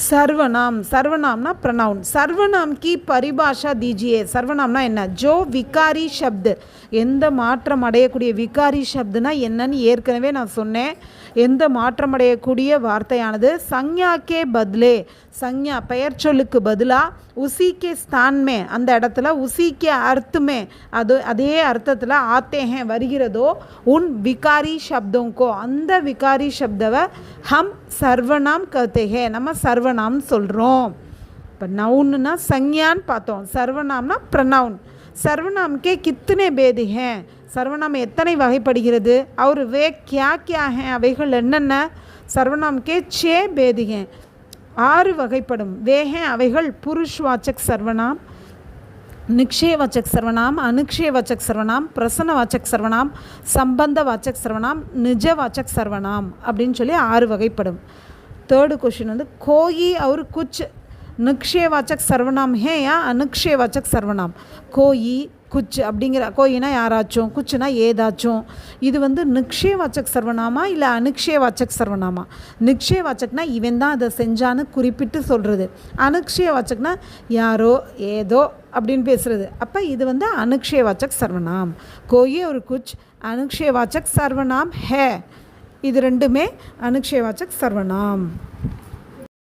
सर्वनाम, सर्वनामना प्रनाउन। सर्वनाम की परिभाषा दीजिए। सर्वनामना என்ன? जो विकारी शब्द, எந்த மாற்றம் அடையக்கூடிய விகாரி शब्दனா என்னன்னு ஏற்கனவே நான் சொன்னேன். எந்த மாற்றம் அடையக்கூடிய வார்த்தையானது संज्ञा के बदले, संज्ञा பெயர் சொல்லுக்கு பதிலா उसी के स्थान में, அந்த இடத்துல उसी के अर्थ में, அதே அர்த்தத்தில் आते हैं வருகிறதோ उन विकारी शब्दों को, அந்த विकारी शब्दவை हम सर्वनाम कहते हैं, நம்ம सर्वनाम சொல்கிறோம். இப்போ நவுன்னா संज्ञाன்னு பார்த்தோம், सर्वनामனா प्रनाउन. सर्वनाम के कितने भेद हैं, सर्वनाम எத்தனை வகைப்படுகிறது, और वे क्या क्या हैं, அவைகள் என்னென்ன. सर्वनाम के 6 भेद हैं, 6 வகைப்படும். वे हैं அவைகள் पुरुषवाचक सर्वनाम, निक्षयवाचक सर्वनाम, अनुक्षयवाचक सर्वनाम, प्रसन्नवाचक सर्वनाम, संबंधवाचक सर्वनाम, निजवाचक सर्वनाम அப்படின்னு சொல்லி 6 வகைப்படும். தேர்டு क्वेश्चन வந்து कोई और कुछ निक्षयवाचक सर्वनाम है या अनुक्षयवाचक सर्वनाम. कोई कुछ அப்படிங்கிற கோயினா யாராச்சும், குச்சுனா ஏதாச்சும், இது வந்து நிக்ஷயவாச்சக் சர்வநாமா இல்லை அனுக்ஷயவாச்சக் சர்வநாமா. நிக்ஷயவாச்சக்னா இவன் தான் அதை செஞ்சான்னு குறிப்பிட்டு சொல்கிறது, அனுக்ஷயவாச்சக்னா யாரோ ஏதோ அப்படின்னு பேசுகிறது. அப்போ இது வந்து அனுக்ஷயவாச்சக் சர்வநாம். கோயி ஒரு குச் அனுக்ஷயவாச்சக் சர்வநாம் ஹே, இது ரெண்டுமே அனுக்ஷயவாச்சக் சர்வநாம்.